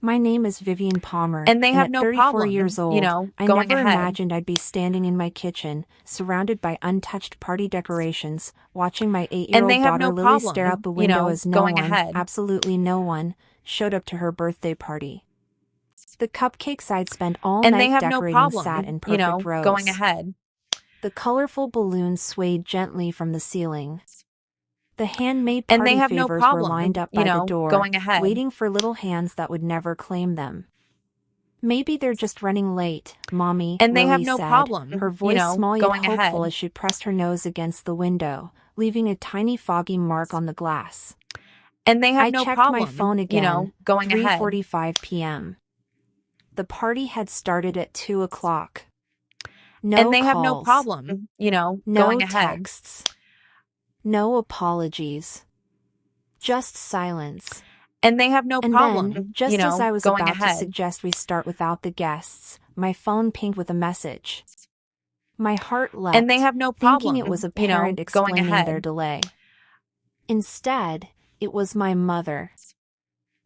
My name is Vivian Palmer, And they have at no 34 problem, years old, I going never ahead. imagined I'd be standing in my kitchen, surrounded by untouched party decorations, watching my 8-year-old And they have daughter no Lily stare out problem, the window as no going one, ahead. absolutely no one, showed up to her birthday party. The cupcakes I'd spent all And they night have no decorating sat problem, in perfect rows. going ahead. The colorful balloons swayed gently from the ceiling. The handmade And they party have no favors were problem, lined up by the door, going ahead. waiting for little hands that would never claim them. Maybe they're just running late, Mommy, And they have Lily no said, problem, her voice small yet going hopeful ahead. as she pressed her nose against the window, leaving a tiny foggy mark on the glass. And they have I no checked problem, my phone again, going ahead. 3:45 p.m. The party had started at 2 o'clock. No And they calls, have no problem, no going ahead. texts, no apologies, just silence. And they have no And problem, then, just as I was going about ahead. to suggest we start without the guests, my phone pinged with a message. My heart leapt, And they have no problem, thinking it was a parent going explaining ahead. their delay. Instead, it was my mother.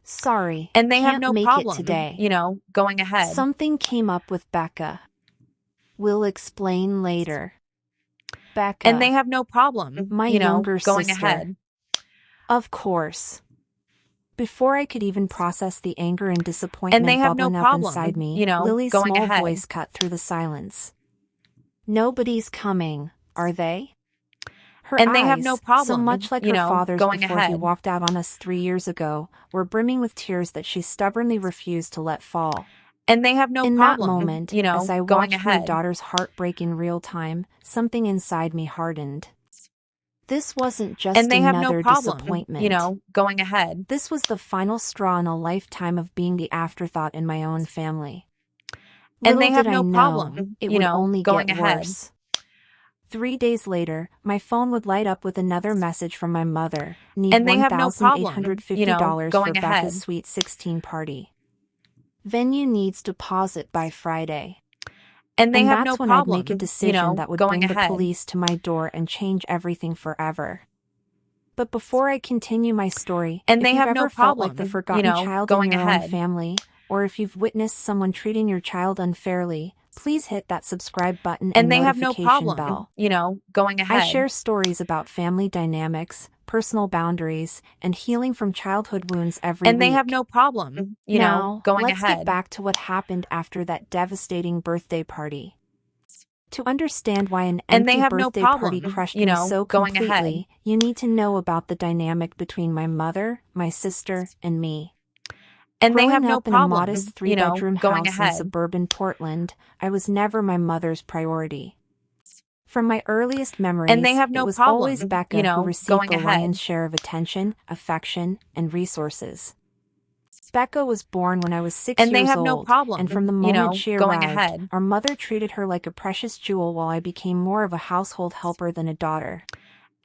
Sorry, And they have can't no make problem, it today. going ahead. Something came up with Becca. We'll explain later. Becca. And they have no problem, my younger going sister. ahead. Of course. Before I could even process the anger and disappointment And they have no bubbling problem, up inside me, Lily's going small ahead. voice cut through the silence. Nobody's coming, are they? Her And eyes, they have no problem, so much like her father's going before he ahead. walked out on us 3 years ago, were brimming with tears that she stubbornly refused to let fall. And they have no In problem, that moment, as I going watched my ahead. daughter's heartbreak in real time, something inside me hardened. This wasn't just And they have another no problem, disappointment. going ahead. This was the final straw in a lifetime of being the afterthought in my own family. And they Little have did no I know, problem, it would only going get ahead. worse. 3 days later, my phone would light up with another message from my mother. Need And they have no problem, $1,850 going for ahead. Becca's Sweet 16 party. Venue needs deposit by Friday. And they And have that's no when problem, I'd make a decision that would going bring the ahead. police to my door and change everything forever. But before I continue my story, And if they you've have ever no felt like problem, the forgotten child going in your ahead. own family, or if you've witnessed someone treating your child unfairly, please hit that subscribe button and they have no notification problem, bell. going ahead. I share stories about family dynamics, personal boundaries, and healing from childhood wounds every And week. they have no problem, Now, going let's ahead. get back to what happened after that devastating birthday party. To understand why an And they empty have no birthday problem, party crushed me so going completely, ahead. you need to know about the dynamic between my mother, my sister, and me. And they Growing have no up in a problem, modest 3-bedroom going house in ahead. suburban Portland, I was never my mother's priority. From my earliest memories, And they have no it was problem, always Becca who received going the ahead. lion's share of attention, affection, and resources. Becca was born when I was 6 And they years have old, no problem, and from the moment she going arrived, ahead. our mother treated her like a precious jewel while I became more of a household helper than a daughter.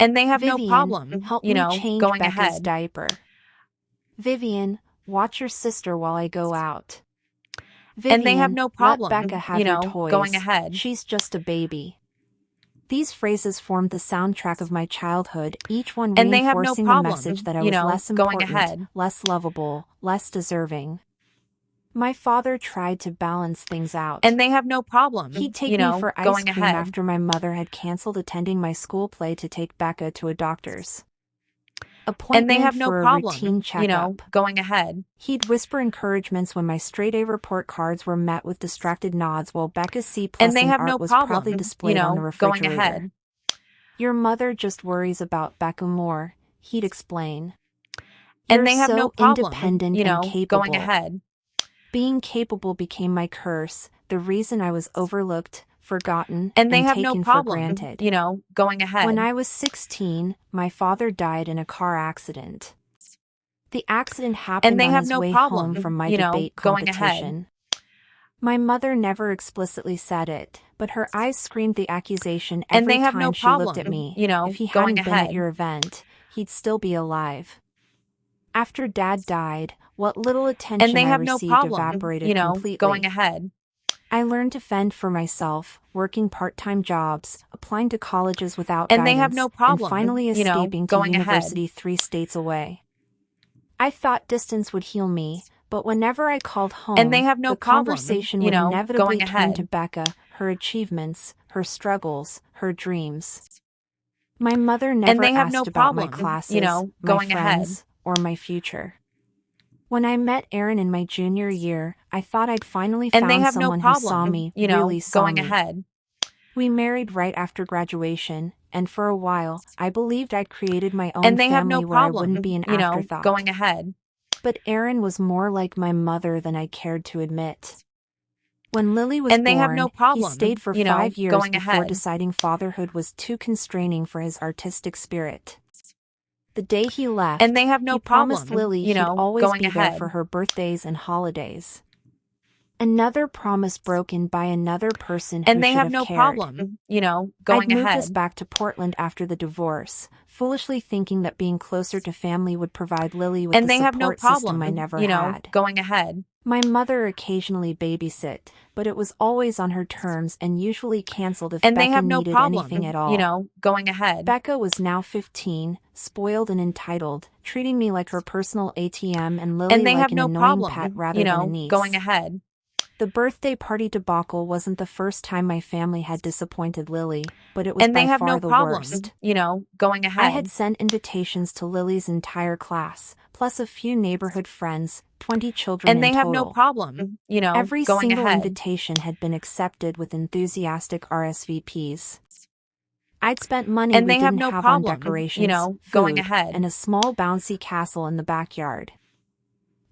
And they have Vivian, no problem, help me change going Becca's ahead. diaper. Vivian, watch your sister while I go out. Vivian, And they have no problem, let Becca have your toys. going ahead. She's just a baby. These phrases formed the soundtrack of my childhood, each one And they have no reinforcing problem, the message that I was less going important, ahead. less lovable, less deserving. My father tried to balance things out. And they have no problem, He'd take me for ice going cream ahead. after my mother had canceled attending my school play to take Becca to a doctor's appointment And they have no for a problem, routine checkup. going ahead. He'd whisper encouragements when my straight-A report cards were met with distracted nods while Becca's C+ And they in have art no was problem, proudly displayed on the going refrigerator. ahead. Your mother just worries about Becca more, he'd explain. And You're they have so no problem, independent and capable. going ahead. Being capable became my curse, the reason I was overlooked, forgotten, And they have taken no for problem, granted. going ahead. When I was 16, my father died in a car accident. The accident happened And they on have his no way problem, home from my debate going ahead. competition. My mother never explicitly said it, but her eyes screamed the accusation And every they have time no she looked problem, at me. If he going hadn't been at ahead. your event, he'd still be alive. After Dad died, what little attention And they I have no received problem, evaporated completely. going ahead. I learned to fend for myself, working part-time jobs, applying to colleges without And guidance, they have no problem, and finally escaping to going ahead. university 3 states away. I thought distance would heal me, But whenever I called home, and they have no the problem, conversation you would know, inevitably going turn to ahead. Becca, her achievements, her struggles, her dreams. My mother And never they have no asked about my problem, you classes, know, my going ahead. friends, or my future. When I met Aaron in my junior year, I thought I'd finally And they found have no someone who saw problem, me, you know, really saw going me. ahead. We married right after graduation, and for a while, I believed I'd created my own And they have no family where I wouldn't problem, be an you know, afterthought. going ahead. But Aaron was more like my mother than I cared to admit. When Lily was And they have born, no he problem, stayed for you know, 5 years going before ahead. deciding fatherhood was too constraining for his artistic spirit. The day he left, And they have no he promised problem, Lily you he'd know, always going be there ahead. for her birthdays and holidays. Another promise broken by another person who And they should have have no cared. problem, you know, going I'd moved us ahead. back to Portland after the divorce, foolishly thinking that being closer to family would provide Lily with And the they have no support system I problem, never you know, had. going ahead. My mother occasionally babysit, but it was always on her terms and usually canceled if And they Becca have no needed anything problem, at all. you know, going ahead. Becca was now 15, spoiled and entitled, treating me like her personal ATM and Lily And they like have an no annoying pet problem, rather you than a know, niece. going ahead. The birthday party debacle wasn't the first time my family had disappointed Lily, but it was And they by have far no the problem, worst. you know, going I ahead. had sent invitations to Lily's entire class, plus a few neighborhood friends, 20 children And in they have no total. problem, you know, Every going single ahead. invitation had been accepted with enthusiastic RSVPs. I'd spent money And we they have didn't no have on problem, decorations, you know, going food, ahead. and a small bouncy castle in the backyard.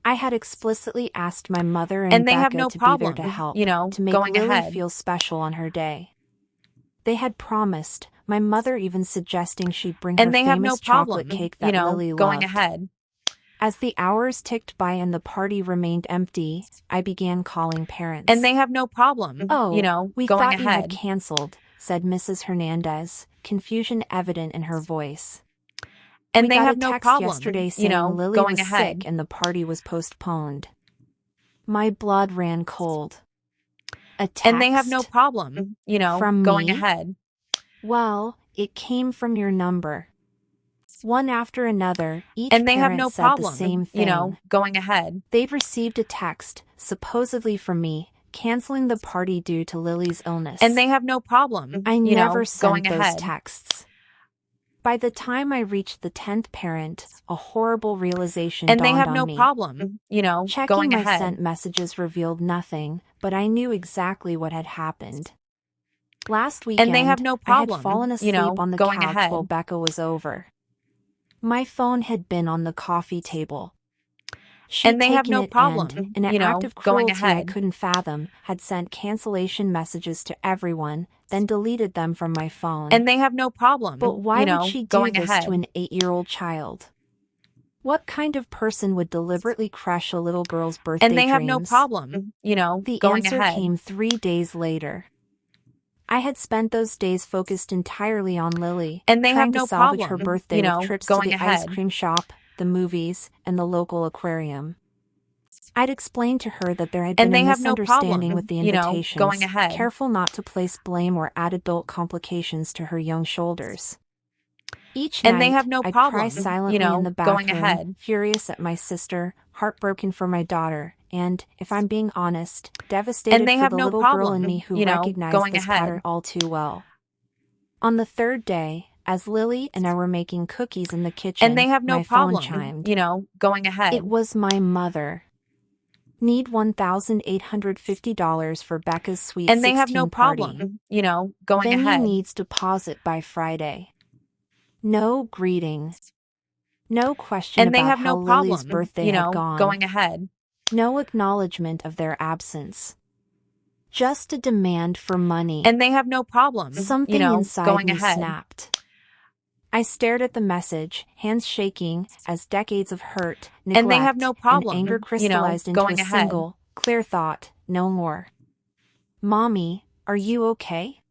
I had explicitly asked my mother and And they have Becca no to be there to problem, help, you know, to make going Lily ahead. feel special on her day. They had promised, my mother even suggesting she'd bring her And they have no famous chocolate problem, cake you that know, Lily going loved. ahead. As the hours ticked by and the party remained empty, I began calling parents. And they have no problem, "Oh, you know, we going thought you had ahead. canceled," said Mrs. Hernandez, confusion evident in her voice. And "We they got have a no text problem, yesterday you saying know, Lily going was ahead. sick and the party was postponed." My blood ran cold. A text? And they have no problem, you know, From going me? ahead. Well, it came from your number. One after another, each And they have parent no said the problem, same thing. you know, going ahead. They'd received a text, supposedly from me, canceling the party due to Lily's illness. And they have no problem, I you never know, sent going those ahead. texts. By the time I reached the 10th parent, a horrible realization And they dawned have on no me. problem, you know, Checking going my ahead. sent messages revealed nothing, but I knew exactly what had happened. Last weekend, And they have no I had problem, fallen you asleep know, on the going couch ahead. while Becca was over. My phone had been on the coffee table. She'd And they have taken no it problem, and, in an you know, act of going cruelty I ahead. couldn't fathom, had sent cancellation messages to everyone, then deleted them from my phone. And they have no problem, But why you would know, she do going this ahead. to an 8-year-old child? What kind of person would deliberately crush a little girl's birthday And they dreams? have no problem, you know, The going answer ahead. came 3 days later. I had spent those days focused entirely on Lily, And they trying have no to salvage her problem, birthday you with know, trips to going the ahead. ice cream shop, the movies, and the local aquarium. I'd explained to her that there had And been a they have no misunderstanding problem, with the you know, invitations, going ahead. careful not to place blame or add adult complications to her young shoulders. Each And night, they have no I'd problem, cry silently you know, in the going bathroom, ahead. furious at my sister, heartbroken for my daughter, and, if I'm being honest, devastated And they for have the no little girl problem, in me who you know, recognized going this ahead. pattern all too well. On the third day, as Lily and I were making cookies in the kitchen, And they have no my phone problem, chimed. you know, going ahead. It was my mother. Need $1,850 for Becca's sweet And they 16 have no party. problem, you know, going Venue ahead. needs deposit by Friday. No greeting. No question And they about have how no Lily's problem, birthday you had know, gone. going ahead. No acknowledgement of their absence. Just a demand for money. And they have no problem, Something you know, inside going me ahead. snapped. I stared at the message, hands shaking, as decades of hurt, neglect, And they have no problem, and anger you know, crystallized into going a ahead. single, clear thought, no more. "Mommy, are you okay?"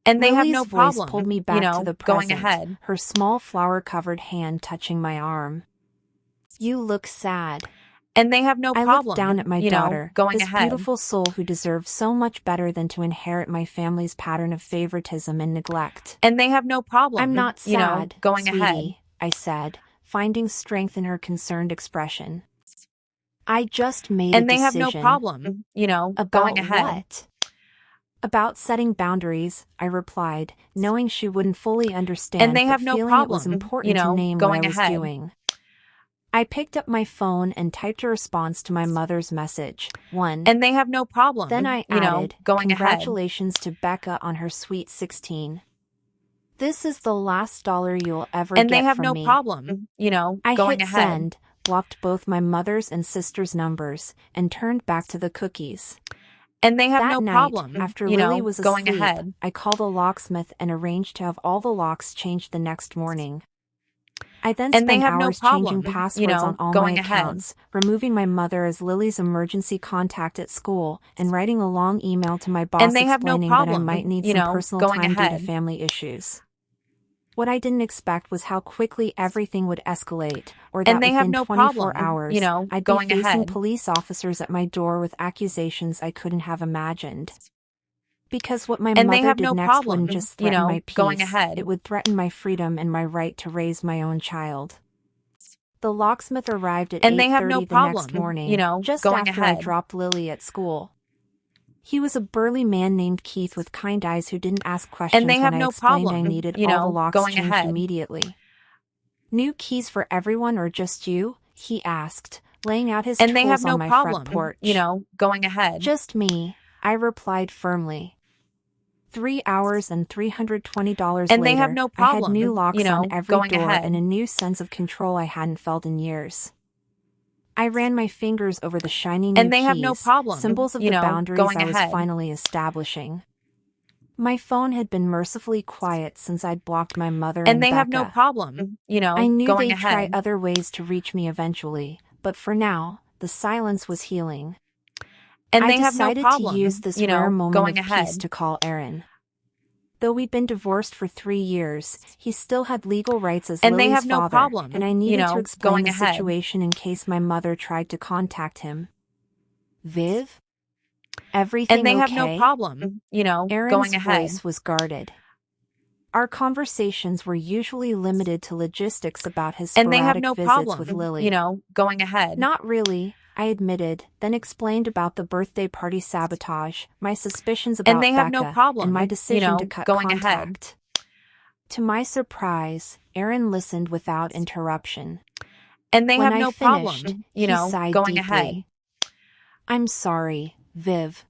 And they have Lily's no voice problem, pulled me you back know, to the going present, ahead. her small flower-covered hand touching my arm. "You look sad." And they have no I problem, looked down at my you know, daughter, going this ahead. beautiful soul who deserved so much better than to inherit my family's pattern of favoritism and neglect. And they have no problem, "I'm not you know, sad, going sweetie," ahead. I said, finding strength in her concerned expression. I just made a And they have no decision. problem, About going ahead. what? About setting boundaries, I replied, knowing she wouldn't fully understand, And they but have no feeling it was problem, important to name what I going was ahead. doing. I picked up my phone and typed a response to my mother's message. 1. And they have no problem, Then I added, going ahead. congratulations to Becca on her sweet 16. This is the last dollar you'll ever And get they have from no me. problem, I going hit ahead. send, blocked both my mother's and sister's numbers, and turned back to the cookies. And they have That no night, problem, after Lily was going asleep, ahead. I called a locksmith and arranged to have all the locks changed the next morning. I then And they spent have no hours changing problem, passwords on all going my ahead. accounts, removing my mother as Lily's emergency contact at school, and writing a long email to my boss And they have no explaining that I problem, might need some personal going time due ahead. to family issues. What I didn't expect was how quickly everything would escalate, or that And they have within no 24 problem, hours, I'd be going facing ahead. police officers at my door with accusations I couldn't have imagined. Because what my And they mother have did no next problem, wouldn't just threaten my peace, going ahead. it would threaten my freedom and my right to raise my own child. The locksmith arrived at And they have no 8:30 the next problem, morning, just going after I ahead. dropped Lily at school. He was a burly man named Keith with kind eyes who didn't ask questions And they have when I no explained problem, I needed all the locks going changed ahead. immediately. New keys for everyone or just you? He asked, laying out his And they have tools no on my problem, front porch. going ahead. Just me, I replied firmly. 3 hours and $320 And later, they have no I had problem, new locks on every going door ahead. and a new sense of control I hadn't felt in years. I ran my fingers over the shiny new And they keys, have no problem, symbols of the boundaries going I was ahead. finally establishing. My phone had been mercifully quiet since I'd blocked my mother And they Becca. have no problem, I knew going they'd try ahead. other ways to reach me eventually, but for now, the silence was healing. And I they have no decided problem, to use this rare moment going of ahead. peace to call Aaron. Though we'd been divorced for 3 years, he still had legal rights as And they Lily's have no father, problem, and I needed to explain going the ahead. situation in case my mother tried to contact him. Viv? Everything And they okay? have no problem, Aaron's going ahead. voice was guarded. Our conversations were usually limited to logistics about his And they have sporadic no visits problem, with Lily. going ahead. Not really, I admitted, then explained about the birthday party sabotage, my suspicions about And they have Becca, no problem, and my decision to cut going contact. To my surprise, Aaron listened without interruption. And they When have I no finished, problem, he sighed going deeply. ahead. I'm sorry, Viv.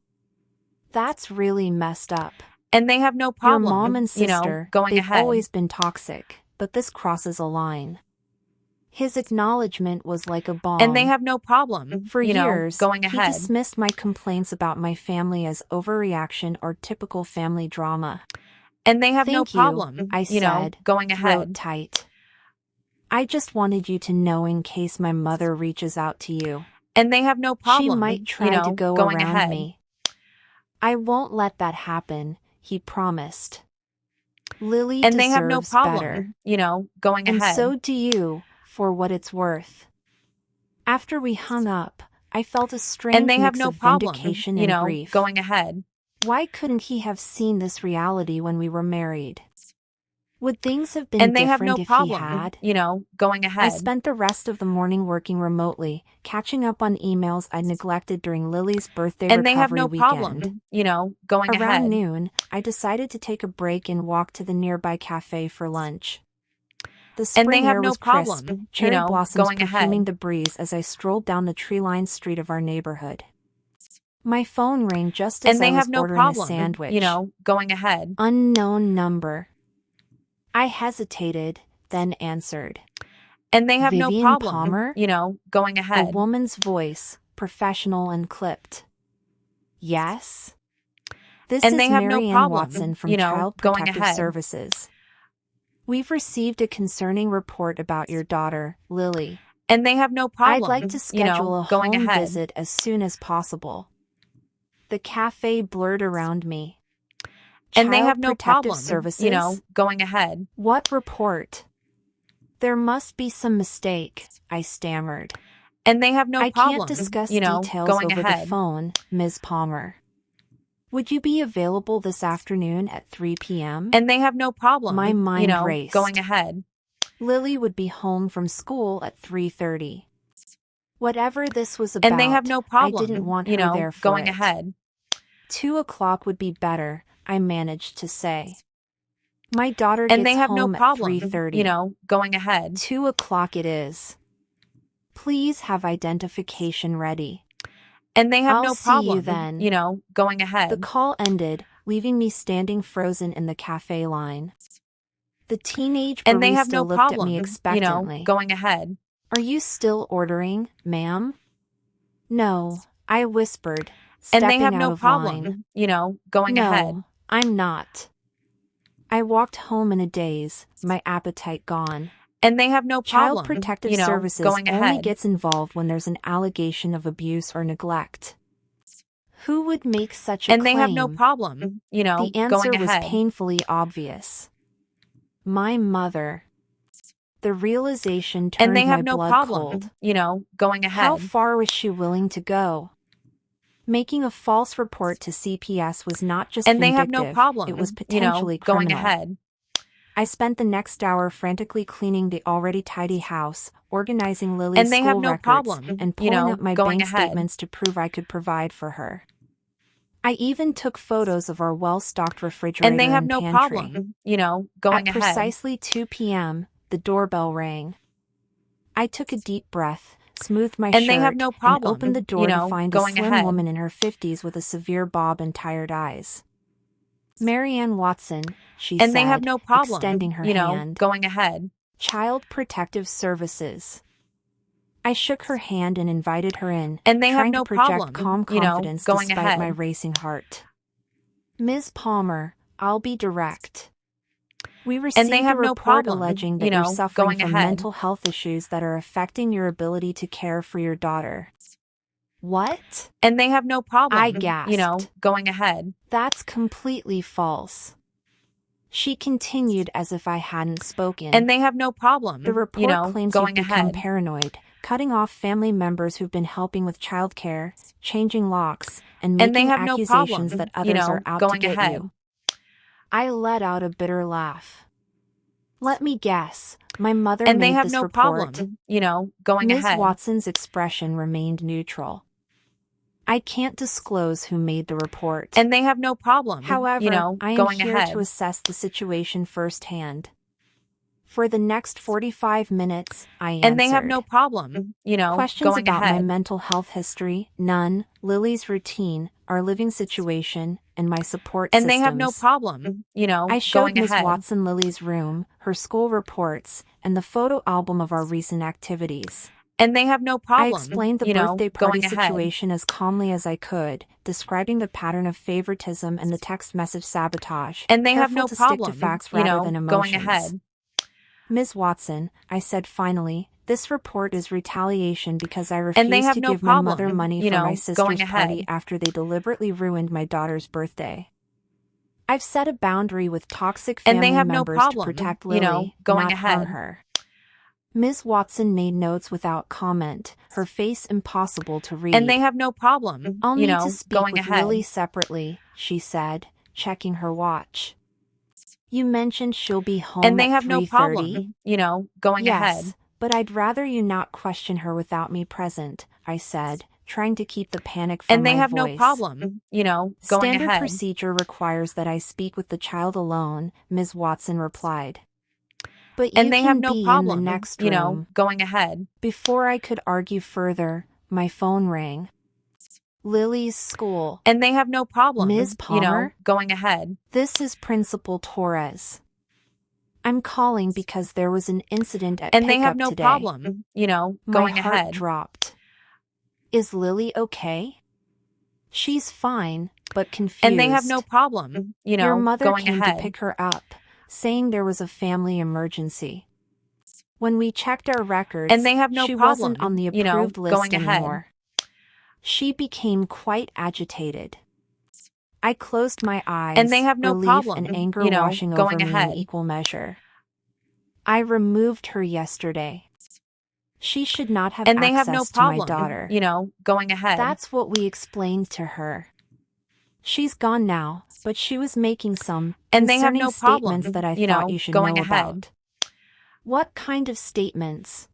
That's really messed up. And they have no problem, Your mom and sister, going they've ahead. always been toxic, but this crosses a line. His acknowledgement was like a balm. And they have no problem, For years, going he ahead. dismissed my complaints about my family as overreaction or typical family drama. And they have no Thank you, problem, I said, going throat ahead. tight. I just wanted you to know in case my mother reaches out to you. And they have no problem, She might try to go going around ahead. me. I won't let that happen, he promised. Lily And they have no deserves problem, better. going And ahead. so do you, for what it's worth. After we hung up, I felt a strange And they have mix no of problem, vindication and grief. going ahead. Why couldn't he have seen this reality when we were married? Would things have been And they have different no if problem, he had? going I ahead. spent the rest of the morning working remotely, catching up on emails I'd neglected during Lily's birthday And they have recovery no weekend. problem, going Around ahead. noon, I decided to take a break and walk to the nearby cafe for lunch. The And they spring have air no was crisp, problem, cherry blossoms going perfuming ahead. the breeze as I strolled down the tree-lined street of our neighborhood. My phone rang just as And they I was have no ordering problem, a sandwich. going ahead. Unknown number. I hesitated, then answered. And they have no Vivian problem, Palmer? going A ahead. woman's voice, professional and clipped. Yes? This And is they have no Mary Ann problem, Watson from Child going Protective ahead. Services. We've received a concerning report about your daughter, Lily. And they have no problem, I'd like to schedule a going home ahead. visit as soon as possible. The cafe blurred around me. And they Child have no Protective problem, Services? going ahead. What report? There must be some mistake, I stammered. And they have no I problem, can't discuss details going over ahead. the phone, Ms. Palmer. Would you be available this afternoon at 3 p.m.? And they have no problem, My mind raced. going ahead. Lily would be home from school at 3:30. Whatever this was And they have about, no I problem, didn't want her there for going it. ahead. 2 o'clock would be better, I managed to say. My daughter And gets they have no home at problem, 3:30. going ahead. 2 o'clock it is. Please have identification ready. And they have I'll no see problem, you then. going The ahead. call ended, leaving me standing frozen in the cafe line. The teenage And they have barista no looked at problem, me expectantly. going ahead. Are you still ordering, ma'am? No, I whispered, And they stepping have out no of line. problem, going ahead. No, I'm not. I walked home in a daze, my appetite gone. And they have no Child problem, Protective Services going only ahead. gets involved when there's an allegation of abuse or neglect. Who would make such a And claim? they have no problem, The answer going was ahead. painfully obvious. My mother. The realization turned And they have my no blood problem, cold. going ahead. How far was she willing to go? Making a false report to CPS was not just And they have vindictive, no problem, it was potentially going criminal. ahead. I spent the next hour frantically cleaning the already tidy house, organizing Lily's And they have school no records, problem, and pulling up my going bank ahead. statements to prove I could provide for her. I even took photos of our well-stocked refrigerator And they have no pantry. problem, going At ahead. precisely 2 p.m., the doorbell rang. I took a deep breath, smoothed my And shirt, they have no problem, and opened the door to find a going slim ahead. woman in her 50s with a severe bob and tired eyes. Marianne Watson, she And said, they have no problem, extending her hand. going ahead. Child Protective Services. I shook her hand and invited her in, And they have trying no to project problem, calm confidence going despite ahead. my racing heart. Ms. Palmer, I'll be direct. We received they have a no report problem, alleging that you're suffering going from ahead. mental health issues that are affecting your ability to care for your daughter. What? And they have no problem, I gasped. going ahead. That's completely false. She continued as if I hadn't spoken. And they have no problem, The report claims going you've become ahead. paranoid, cutting off family members who've been helping with childcare, changing locks, and And they making have no accusations problem, that others are out to going get ahead. you. I let out a bitter laugh. Let me guess, my mother And made they have this no report. problem, going Ms. ahead. Watson's expression remained neutral. I can't disclose who made the report. And they have no problem, However, I am going here ahead. to assess the situation firsthand. For the next 45 minutes, I answered. And they have no problem, Questions going about ahead. my mental health history, none, Lily's routine, our living situation, and my support And systems. they have no problem, I showed going Ms. ahead. Watson Lily's room, her school reports, and the photo album of our recent activities. And they have no problem, I explained the birthday party going ahead. situation as calmly as I could, describing the pattern of favoritism and the text message sabotage. And they have careful no to problem, stick to facts rather than emotions. going ahead. Ms. Watson, I said finally, this report is retaliation because I And they refused have to no give my problem, mother money for my going sister's ahead. party after they deliberately ruined my daughter's birthday. I've set a boundary with toxic family And they have no members problem, to protect Lily, going not ahead. harm her. Ms. Watson made notes without comment, her face impossible to read. And they have no problem, I'll need to speak going with ahead. Lily separately, she said, checking her watch. You mentioned she'll be home And they at have no 3:30? problem, going Yes, ahead. but I'd rather you not question her without me present, I said, trying to keep the panic from And they my have voice. no problem, going Standard ahead. procedure requires that I speak with the child alone, Ms. Watson replied. But you And they can have no be problem, in the next room. going ahead. Before I could argue further, my phone rang. Lily's school. And they have no problem, Ms. Palmer? going ahead. This is Principal Torres. I'm calling because there was an incident at And pickup they have no today. problem, My going heart ahead. dropped. Is Lily okay? She's fine, but confused. And they have no problem, Your mother going came ahead. to pick her up, saying there was a family emergency. When we checked our records, And they have no she problem, wasn't on the approved list going ahead. anymore. She became quite agitated. I closed my eyes, And they have no relief problem, and anger going washing over me ahead. in equal measure. I removed her yesterday. She should not have And they access have no to my problem, daughter. going ahead. That's what we explained to her. She's gone now, but she was making some And they have concerning no problem, statements that I thought you should going know ahead. about. What kind of statements?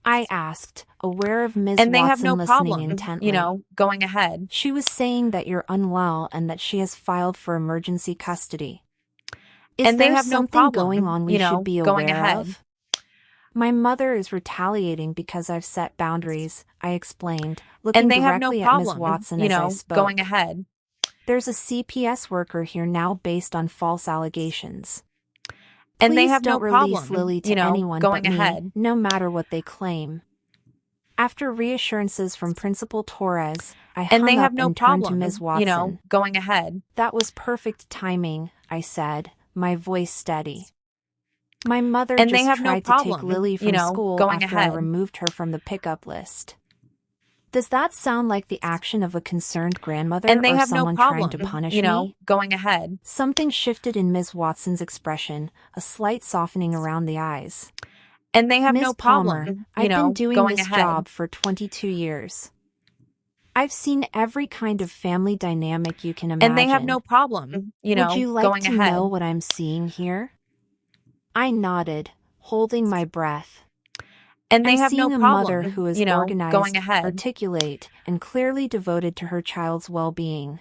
I asked, aware of Ms. And they have Watson no listening problem, intently. going ahead. She was saying that you're unwell and that she has filed for emergency custody. Is And they there have no something problem, going on we should be going aware ahead. of? My mother is retaliating because I've set boundaries, I explained, looking And they have no directly at Ms. problem, Watson as I spoke. going ahead. There's a CPS worker here now based on false allegations. And they Please have no don't release problem, Lily to anyone going but me, ahead. no matter what they claim. After reassurances from Principal Torres, I And they hung have up no and turned to problem, Ms. Watson. going ahead. That was perfect timing, I said, my voice steady. My mother And just they have no tried to take problem, Lily from school going after I ahead. removed her from the pickup list. Does that sound like the action of a concerned grandmother And they or have no someone problem, trying to punish me? going ahead. Something shifted in Ms. Watson's expression, a slight softening around the eyes. And they have Ms. no Palmer, problem, I've been doing going this ahead. job for 22 years. I've seen every kind of family dynamic you can imagine. And they have no problem, Would you like going to ahead. know what I'm seeing here? I nodded, holding my breath. And they I'm have seeing no a problem, mother who is going organized, ahead. articulate, and clearly devoted to her child's well-being.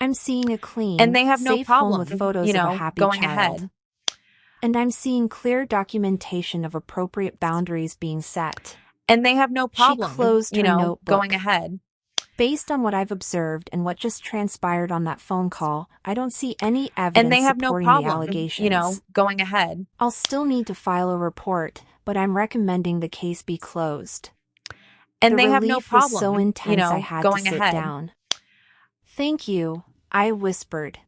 I'm seeing a clean, And they have no safe home problem, with photos of a happy going child. ahead. And I'm seeing clear documentation of appropriate boundaries being set. And they have no problem, She closed her notebook. going ahead. Based on what I've observed and what just transpired on that phone call, I don't see any evidence And they have no supporting problem, the allegations. going ahead. I'll still need to file a report, but I'm recommending the case be closed. And The they have no relief was problem, so intense I had to going sit ahead. down. Thank you, I whispered.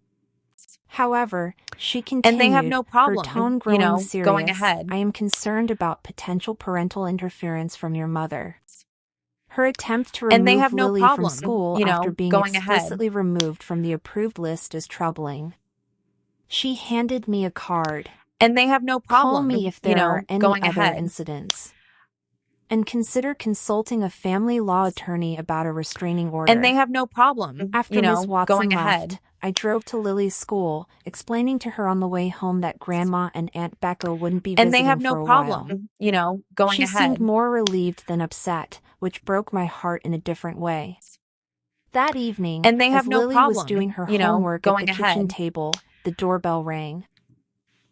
However, she continued, And they have no problem, her tone growing serious. going ahead. I am concerned about potential parental interference from your mother. Her attempt to And they remove have no Lily problem, from school after being going ahead. explicitly removed from the approved list is troubling. She handed me a card. And they have no problem, Call me if there are any going other ahead. incidents. And consider consulting a family law attorney about a restraining order. And they have no problem, After Ms. Watson going left, ahead. I drove to Lily's school, explaining to her on the way home that Grandma and Aunt Becca wouldn't be And visiting they have for no a problem, while. going She ahead. seemed more relieved than upset, which broke my heart in a different way. That evening, And they have as no Lily problem, was doing her you know, homework at going the kitchen ahead. table, the doorbell rang.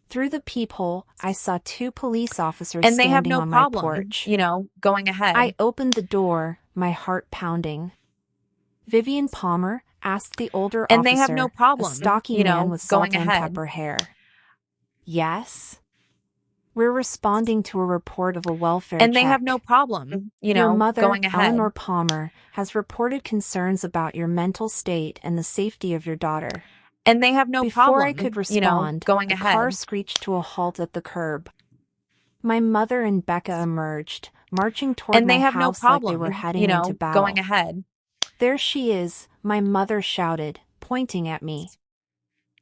Through the peephole, I saw two police officers And they have standing no on problem, my porch. going ahead. I opened the door, my heart pounding. Vivian Palmer, asked the older And officer, they have no problem, a stocky man with going salt and ahead. pepper hair. Yes? We're responding to a report of a welfare And check. they have no problem, Your mother, going ahead. Eleanor Palmer, has reported concerns about your mental state and the safety of your daughter. And they have no Before problem, I could respond, going a ahead. car screeched to a halt at the curb. My mother and Becca emerged, marching toward And they my have no house like problem, they were heading into battle. going ahead. There she is, my mother shouted, pointing at me.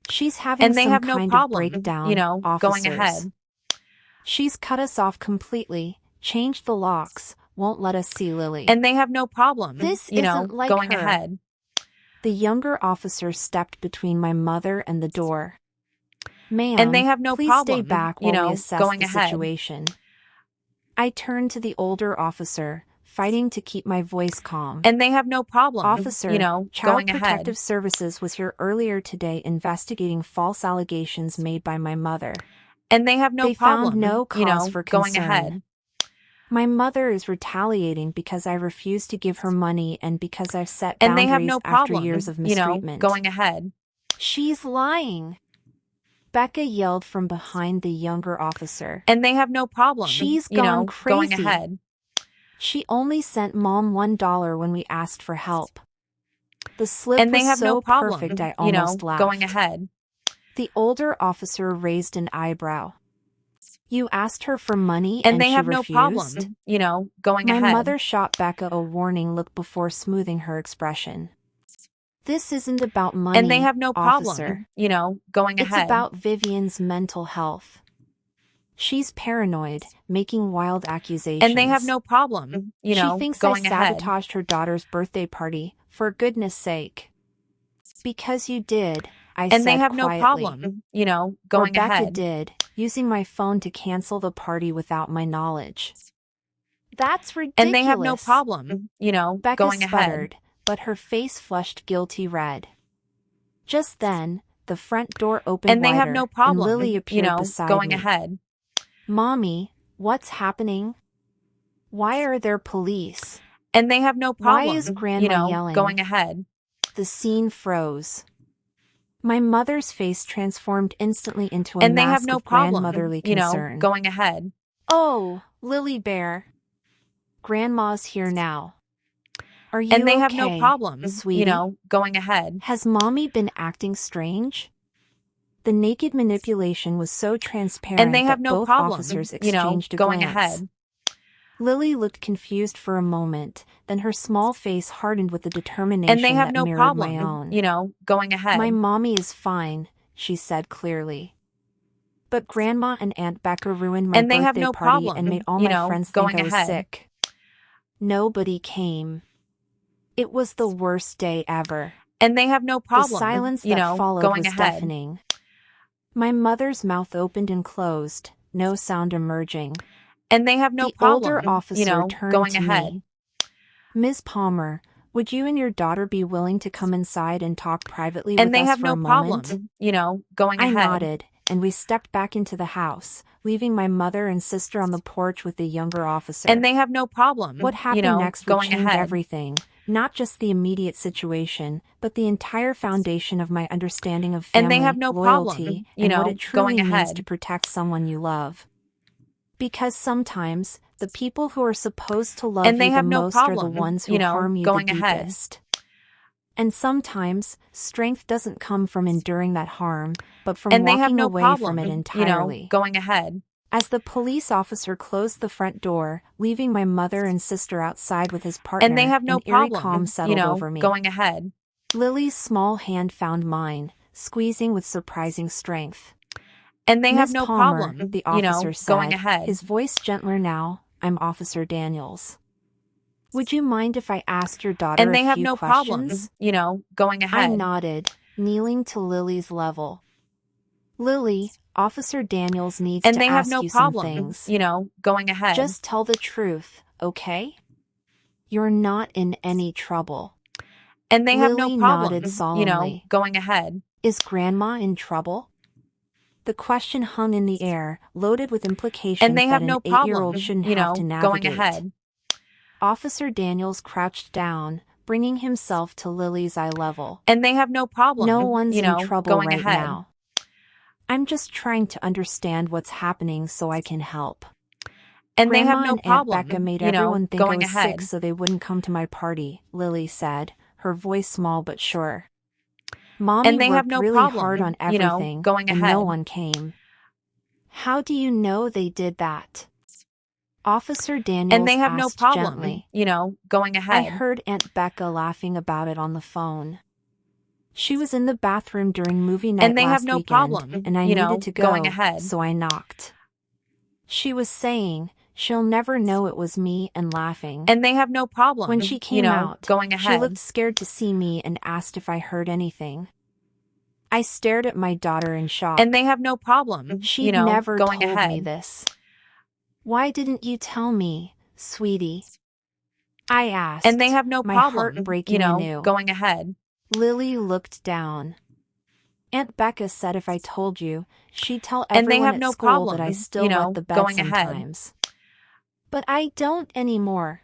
She's having And they some have no kind problem, of breakdown, officers. going ahead. She's cut us off completely, changed the locks, won't let us see Lily. And they have no problem, This isn't like going her. ahead. The younger officer stepped between my mother and the door. Ma'am, And they have no please problem, stay back while we assess going the ahead. situation. I turned to the older officer, fighting to keep my voice calm. And they have no problem, Officer, Child Child ahead. Protective Services was here earlier today investigating false allegations made by my mother. And they have no They problem, found no cause for going concern. ahead. My mother is retaliating because I refused to give her money and because I've set And boundaries they have no problem, after years of mistreatment. going ahead. She's lying. Becca yelled from behind the younger officer. And they have no problem, She's going gone crazy. ahead. She only sent Mom $1 when we asked for help. The slip And they was have so no problem, perfect I almost laughed. going ahead. The older officer raised an eyebrow. You asked her for money And they she have refused? no problem, going My ahead. mother shot Becca a warning look before smoothing her expression. This isn't about money, And they have no problem, officer. going It's ahead. about Vivian's mental health. She's paranoid, making wild accusations. And they have no problem, She thinks going I ahead. sabotaged her daughter's birthday party, for goodness sake. Because you did, I And said they have quietly. no problem, Or going Becca ahead. did, using my phone to cancel the party without my knowledge. That's And they have no ridiculous. problem, Becca going ahead. sputtered, but her face flushed guilty red. Just then, the front door opened And they have wider, no problem, and Lily appeared beside going me. ahead. Mommy, what's happening? Why are there police? And they have no problem, Why is Grandma yelling? going ahead. The scene froze. My mother's face transformed instantly into a And they have mask no of problem, grandmotherly concern. going ahead. Oh, Lily Bear. Grandma's here now. Are you And they have okay, no problem, sweetie? going ahead. Has Mommy been acting strange? The naked manipulation was so transparent And they have that no both problem, officers exchanged a going glance. ahead. Lily looked confused for a moment, then her small face hardened with a determination And they have that no mirrored problem, my own. going ahead. My mommy is fine, she said clearly. But Grandma and Aunt Becca ruined my And they have birthday no party problem, and made all my friends think going I was ahead. sick. Nobody came. It was the worst day ever. And they have no problem, The silence that followed going was ahead. deafening. My mother's mouth opened and closed, no sound emerging. And they have no The problem, older officer turned going to ahead. me. Ms. Palmer, would you and your daughter be willing to come inside and talk privately with And they us have for no a moment? problem, going I ahead. nodded, and we stepped back into the house, leaving my mother and sister on the porch with the younger officer. And they have no problem, What happened next would going change ahead. everything, not just the immediate situation, but the entire foundation of my understanding of And family, they have no loyalty, problem, and what it truly going means ahead. to protect someone you love. Because sometimes, the people who are supposed to love And you they the have no most are the problem, ones who harm you the going ahead. deepest. And sometimes, strength doesn't come from enduring that harm, but from And they have walking no away problem, from it entirely. going ahead. As the police officer closed the front door, leaving my mother and sister outside with his partner, And they have no an eerie problem, calm settled over me. going ahead. Lily's small hand found mine, squeezing with surprising strength. And they have Miss no Palmer, problem, the officer said, going ahead. his voice gentler now. I'm Officer Daniels. Would you mind if I asked your daughter And they a have few no questions? problem, going I ahead. nodded, kneeling to Lily's level. Lily, Officer Daniels needs And to they have ask no you some problem, things. going ahead. Just tell the truth, okay? You're not in any trouble. And they have no Lily problem, nodded solemnly. going ahead. Is Grandma in trouble? The question hung in the air, loaded with implications And they have that no an problem, 8-year-old shouldn't have to navigate. going ahead. Officer Daniels crouched down, bringing himself to Lily's eye level. And they have no problem, No one's in trouble going right ahead. now. I'm just trying to understand what's happening so I can help. And they Grandma have no and problem, Aunt Becca made everyone think I going was ahead. sick so they wouldn't come to my party, Lily said, her voice small but sure. Mommy And they have worked no really problem, hard on everything, going and ahead. no one came. How do you know they did that? Officer Daniels And they have no asked problem, gently. going I ahead. heard Aunt Becca laughing about it on the phone. She was in the bathroom during movie night And they last have no weekend, problem, and I needed to go, going ahead. so I knocked. She was saying, she'll never know it was me, and laughing. And they have no problem, When she came out, going ahead. she looked scared to see me and asked if I heard anything. I stared at my daughter in shock. And they have no problem, She'd never going told ahead. me this. Why didn't you tell me, sweetie? I asked, And they have no my problem, heart breaking anew. going ahead. Lily looked down. Aunt Becca said if I told you, she'd tell And they everyone have at no school problem, that I still wet the bed going ahead. sometimes. But I don't anymore.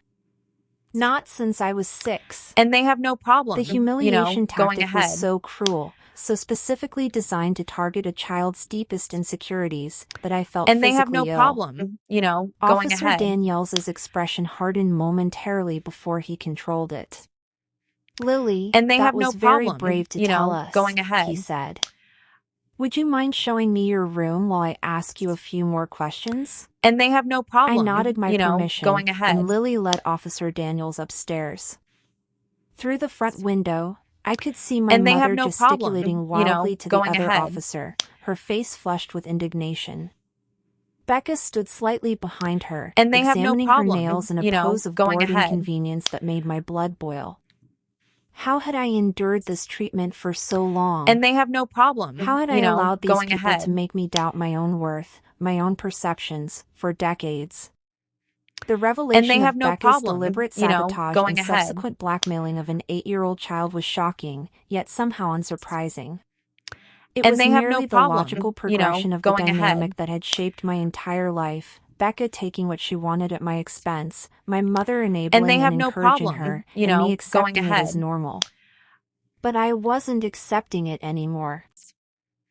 Not since I was 6. And they have no problem, The humiliation going tactic ahead. was so cruel, so specifically designed to target a child's deepest insecurities, that I felt And they physically have no ill. problem, going Officer ahead. Daniels' expression hardened momentarily before he controlled it. Lily, And they that have was no very problem, brave to tell us, going ahead. he said. Would you mind showing me your room while I ask you a few more questions? And they have no problem, I nodded my permission, going ahead. and Lily led Officer Daniels upstairs. Through the front window, I could see my And they have mother no gesticulating problem, wildly to the going other ahead. officer, her face flushed with indignation. Becca stood slightly behind her, And they have no examining problem, her nails in a pose of going bored ahead. inconvenience that made my blood boil. How had I endured this treatment for so long? And they have no problem, How had I allowed these going people ahead. to make me doubt my own worth, my own perceptions, for decades? The And revelation they of have no Becca's problem, deliberate you know, sabotage going and ahead. subsequent blackmailing of an 8-year-old child was shocking, yet somehow unsurprising. It And was they have no merely the logical problem, you know, progression of the going ahead. dynamic that had shaped my entire life. Becca taking what she wanted at my expense, my mother And they enabling have and no encouraging problem, her, you and me know, going accepting it as ahead. normal. But I wasn't accepting it anymore.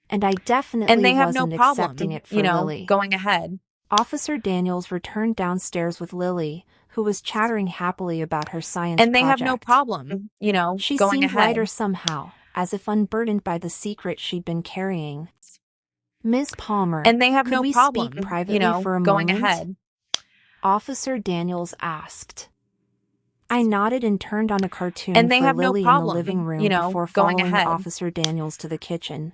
And I And definitely they have no wasn't accepting problem, it for you know, Lily. going ahead. Officer Daniels returned downstairs with Lily, who was chattering happily about her science And they have project. no problem, you know, She going seemed ahead. lighter somehow, as if unburdened by the secret she'd been carrying. Ms. Palmer, And they have could no we problem, speak privately you know, for a going moment? ahead. Officer Daniels asked. I nodded and turned on a cartoon And they for have no Lily in the problem, living room you know, before going following ahead. Officer Daniels to the kitchen.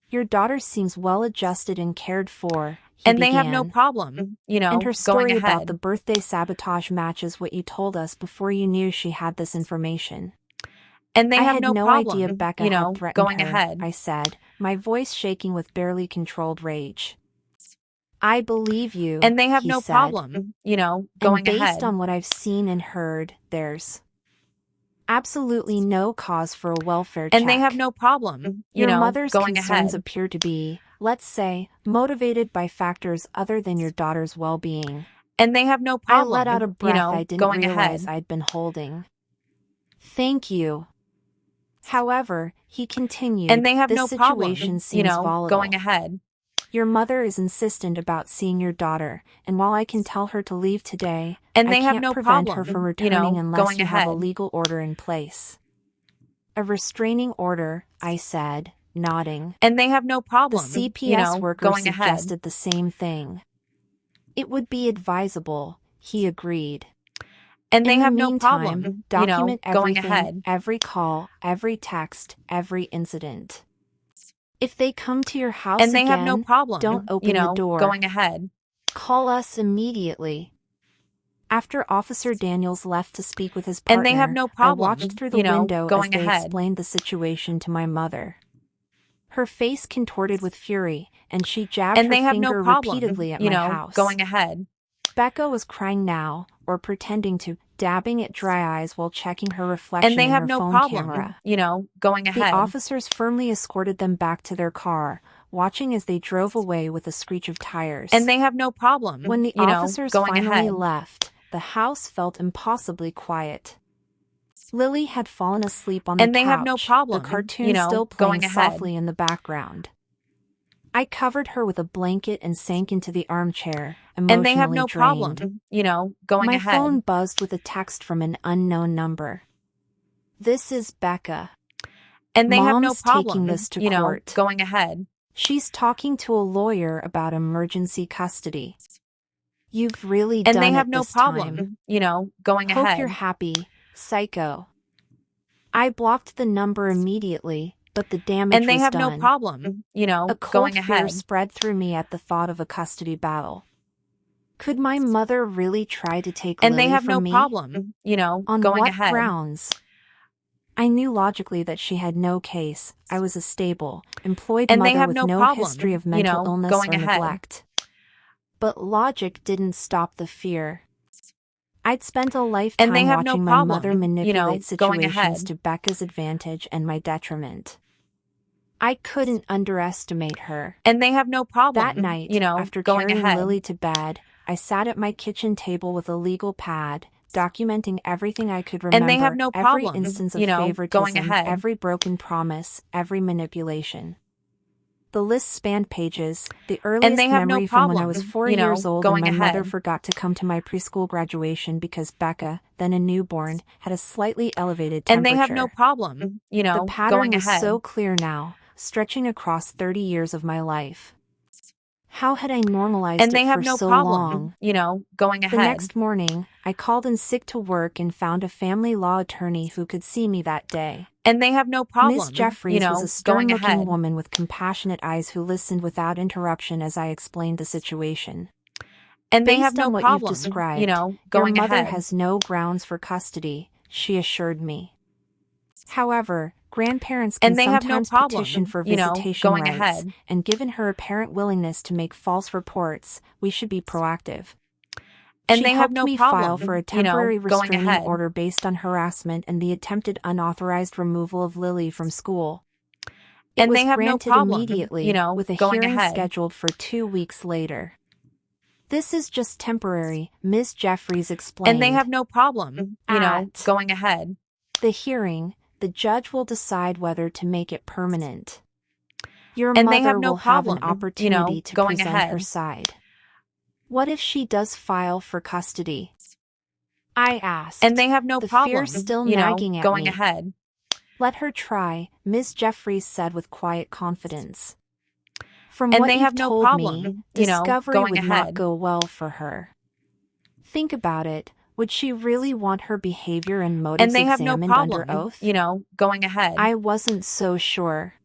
Your daughter seems well-adjusted and cared for, he And they began. have no problem, you know, And her going story about ahead. the birthday sabotage matches what you told us before you knew she had this information. And they I have had no no problem, idea Becca you know, had threatened going her, ahead. I said, my voice shaking with barely controlled rage. I believe you, And they have he no said. problem, you know, going And based ahead. on what I've seen and heard, there's absolutely no cause for a welfare check. And they have no problem, you Your know, mother's going concerns ahead. appear to be, let's say, motivated by factors other than your daughter's well-being. And they have no I problem, let out a you breath know, I didn't going realize ahead. I'd been holding. Thank you. However, he continued, And they have this no situation problem, seems you know, volatile. going ahead. Your mother is insistent about seeing your daughter, and while I can tell her to leave today, And I they have can't no prevent her problem, from you returning know, unless going you have a ahead. legal order in place. A restraining order, I said, nodding. And they have no The problem, CPS you know, worker going ahead. suggested the same thing. It would be advisable, he agreed. And they In the have no meantime, problem, you know, document going everything, ahead. every call, every text, every incident. If they come to your house And they again, have no problem, don't open you know, the door. going ahead. Call us immediately. After Officer Daniels left to speak with his partner, And they have no I problem, watched through the you know, window as going they ahead. explained the situation to my mother. Her face contorted with fury, and she jabbed And her they have finger no problem, repeatedly at you my know, house. going ahead. Becca was crying now, or pretending to, dabbing at dry eyes while checking her reflection And they in have her no phone problem, camera. you know, going The ahead. officers firmly escorted them back to their car, watching as they drove away with a screech of tires. And they have no problem, When the you know, officers going finally ahead. left, the house felt impossibly quiet. Lily had fallen asleep on the And they couch, have no problem, the cartoon you know, still playing going ahead. softly in the background. I covered her with a blanket and sank into the armchair, emotionally And they have no drained. problem, you know, going My ahead. phone buzzed with a text from an unknown number. This is Becca. And they have no Mom's problem, taking this to you know, court. going ahead. She's talking to a lawyer about emergency custody. You've really And done they have it no this problem, time. you know, going Hope ahead. you're happy, psycho. I blocked the number immediately, but the damage And they was have done. no problem, you know, A cold going fear ahead. spread through me at the thought of a custody battle. Could my mother really try to take And Lily they have from no me? problem, you know, On going what ahead. grounds? I knew logically that she had no case. I was a stable, employed And they mother have with no no problem, history of you mental know, illness going or ahead. neglect. But logic didn't stop the fear. I'd spent a lifetime And they have no watching my problem, mother you know, manipulate going situations ahead. to Becca's advantage and my detriment. I couldn't underestimate her. And they have no problem, That night, you know, after going carrying ahead. Lily to bed, I sat at my kitchen table with a legal pad, documenting everything I could remember, And they have no every problem, instance of you know, going favoritism, ahead. every broken promise, every manipulation. The list spanned pages, the earliest they have no memory from when I was problem, 4 you know, years old and going my mother ahead. forgot to come to my preschool graduation because Becca, then a newborn, had a slightly elevated temperature. And they have no problem, you know, The pattern going was ahead. so clear now, stretching across 30 years of my life. How had I normalized And they it have for no so problem, long? you know, going The ahead. next morning, I called in sick to work and found a family law attorney who could see me that day. And they have no problem, Miss Jeffries you know, was a going stern-looking ahead. woman with compassionate eyes who listened without interruption as I explained the situation. And they Based have no on what problem, you've described, you know, your going mother ahead. has no grounds for custody, she assured me. However, grandparents can And they have no sometimes problem, petition for you know, visitation going rights, ahead. and given her apparent willingness to make false reports, we should be proactive. And She they have helped no me file problem, for a you know, temporary going restraining ahead. order based on harassment and the attempted unauthorized removal of Lily from school. It And was they have no granted problem, you immediately, know, with a going hearing ahead. scheduled for 2 weeks later. This is just temporary, Ms. Jeffries explained. And they have no problem, you know, At going ahead. the hearing, the judge will decide whether to make it permanent. Your And they mother have no will have an problem, opportunity you know, to going present her ahead. side. What if she does file for custody? I asked, And they have no the problem, fear still you know, nagging at going me. ahead. Let her try, Ms. Jeffries said with quiet confidence. From And what they you've have no told problem, me, you know, discovery going would not ahead. go well for her. Think about it. Would she really want her behavior and motives And they have no examined under problem, oath? you know, going ahead. I wasn't so sure.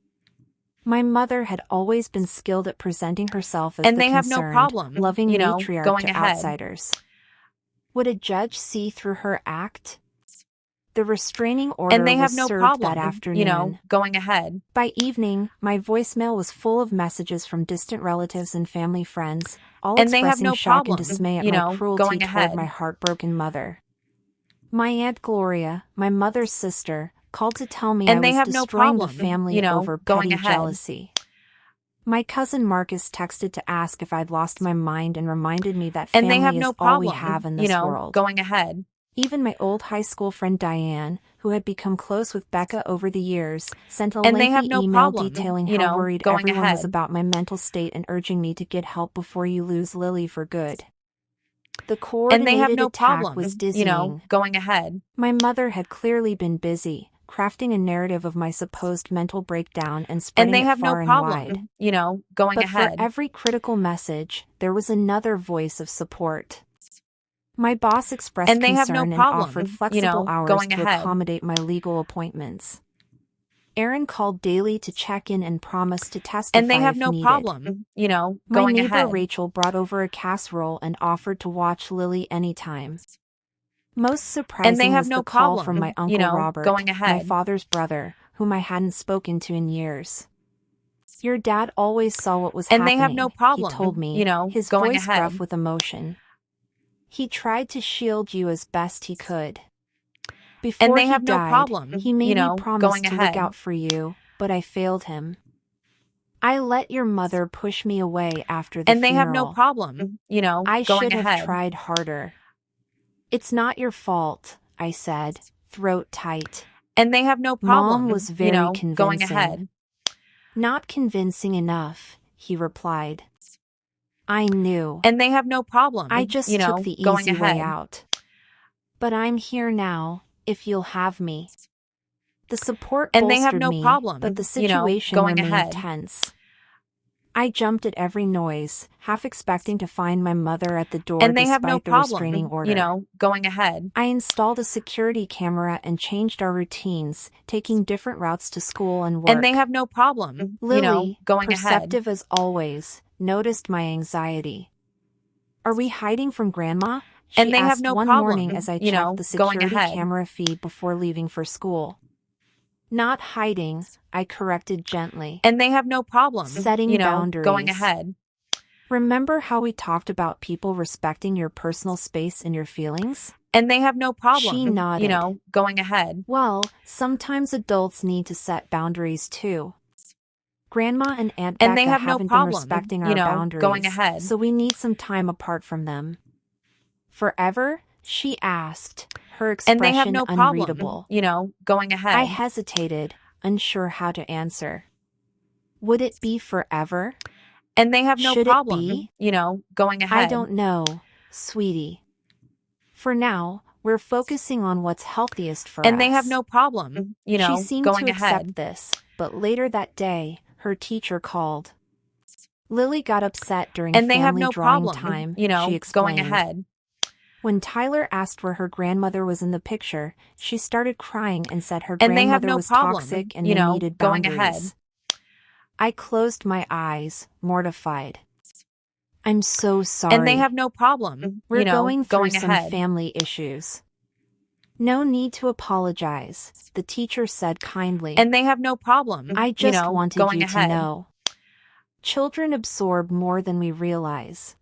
My mother had always been skilled at presenting herself as And the they have no concerned, problem, loving you know, matriarch going to ahead. outsiders. Would a judge see through her act? The restraining order And they have was no served problem, that afternoon. you know, going ahead. By evening, my voicemail was full of messages from distant relatives and family friends, all And they have expressing no shock problem, and dismay at you my know, cruelty going toward ahead. my heartbroken mother. My Aunt Gloria, my mother's sister, called to tell me I And they was have no destroying the problem, family you know, over going petty ahead. jealousy. My cousin Marcus texted to ask if I'd lost my mind and reminded me that And they family have is no all we problem, have in you this know, world. going ahead. Even my old high school friend Diane, who had become close with Becca over the years, sent a And they lengthy have no email problem, detailing you how know, worried going everyone was ahead. about my mental state and urging me to get help before you lose Lily for good. The And they have coordinated no attack problem, was you dizzying. know, going ahead. My mother had clearly been busy, crafting a narrative of my supposed mental breakdown and spreading And they it have no far and wide. problem, you know, going But ahead. for every critical message, there was another voice of support. My boss expressed And they have no concern and problem, offered you flexible know, hours going to ahead. accommodate my legal appointments. Aaron called daily to check in and promised to testify And they have if no needed. problem, you know, My going neighbor ahead. Rachel brought over a casserole and offered to watch Lily anytime. Most surprising have was no the call problem, from my you Uncle know, Robert, going my ahead. father's brother, whom I hadn't spoken to in years. Your dad always saw what was And happening, they have no problem, he told me, you know, his going voice ahead. gruff with emotion. He tried to shield you as best he could. Before And they he have no died, problem, he made you know, me promise going to ahead. look out for you, but I failed him. I let your mother push me away after the And they funeral. have no problem, you know, I going should have ahead. tried harder. It's not your fault, I said, throat tight. And they have no problem, Mom was very you know, convincing. going ahead. Not convincing enough, he replied. I knew. And they have no problem, I just you know, took the going easy way ahead. out. But I'm here now, if you'll have me. The support And they have bolstered no me, problem, but the you know, situation going remained ahead. tense. I jumped at every noise, half expecting to find my mother at the door And they have no despite the restraining problem, order. you know, going ahead. I installed a security camera and changed our routines, taking different routes to school and work. And they have no problem, Lily, you know, going ahead. perceptive as always, noticed my anxiety. Are we hiding from Grandma? She And they have asked no one problem, morning as I you checked know, the going security ahead. camera feed before leaving for school. Not hiding, I corrected gently. And they have no problem, Setting you know, boundaries. going ahead. Remember how we talked about people respecting your personal space and your feelings? And they have no problem, She nodded. you know, going ahead. Well, sometimes adults need to set boundaries too. Grandma and Aunt And Becca they have no haven't problem, been respecting you our know, boundaries, going ahead. so we need some time apart from them. Forever? She asked, her And they expression have no unreadable. problem, you know, going ahead. I hesitated, unsure how to answer. Would it be forever? And they have no Should it problem, be? you know, going ahead. I don't know, sweetie. For now, we're focusing on what's healthiest for us. And they have no problem, you know, She seemed going to ahead. accept this, but later that day, her teacher called. Lily got upset during And they have family no drawing problem, time, you know, she explained. going ahead. When Tyler asked where her grandmother was in the picture, she started crying and said her And they have grandmother no was problem, toxic and you they know, needed going boundaries. ahead. I closed my eyes, mortified. I'm so sorry. And they have no problem, We're you know, going through some ahead. family issues. No need to apologize, the teacher said kindly. And they have no problem, I you just know, wanted going you ahead. to know. Children absorb more than we realize.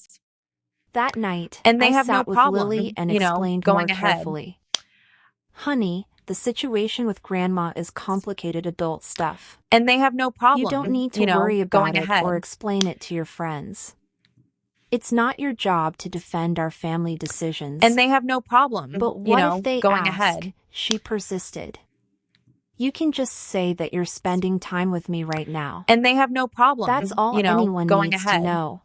That night, And they I have no sat with problem, Lily and explained more going ahead. carefully. Honey, the situation with Grandma is complicated adult stuff. And they have no problem, You don't need to worry about going it ahead. or explain it to your friends. It's not your job to defend our family decisions. And they have no problem, But what if they going ask? ahead. She persisted. You can just say that you're spending time with me right now. And they have no problem, That's all anyone going needs ahead. to know.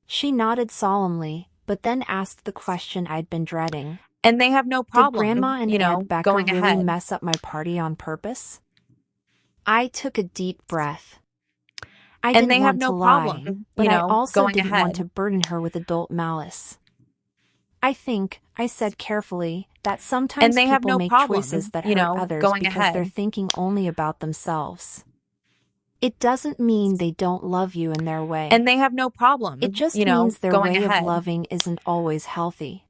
She nodded solemnly, but then asked the question I'd been dreading. And they have no problem, Did Grandma and Aunt Becca going really ahead. mess up my party on purpose? I took a deep breath. I didn't they have want no to lie, problem, but I also going didn't ahead. want to burden her with adult malice. I think, I said carefully, that sometimes they have people no make problem, choices that hurt others going because ahead. they're thinking only about themselves. It doesn't mean they don't love you in their way. And they have no problem, It just means their going way ahead. of loving isn't always healthy.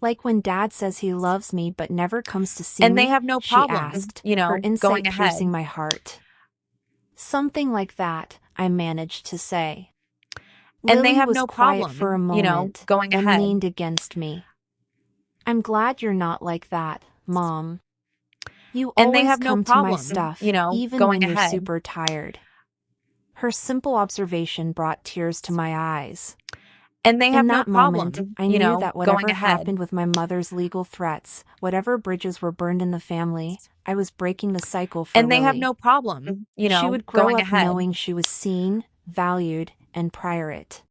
Like when Dad says he loves me but never comes to see me, And they have no she problem, asked, going her insight ahead. piercing my heart. Something like that, I managed to say. And Lily they have was no quiet problem, for a moment, going then ahead. leaned against me. I'm glad you're not like that, Mom. You And they always have no come to my problem, stuff, even going when you're ahead. super tired. Her simple observation brought tears to my eyes. And they have In no that problem, moment, I knew that going whatever ahead. happened with my mother's legal threats, whatever bridges were burned in the family, I was breaking the cycle for And they have Lily. no problem, She would grow going up ahead. knowing she was seen, valued, and prioritized.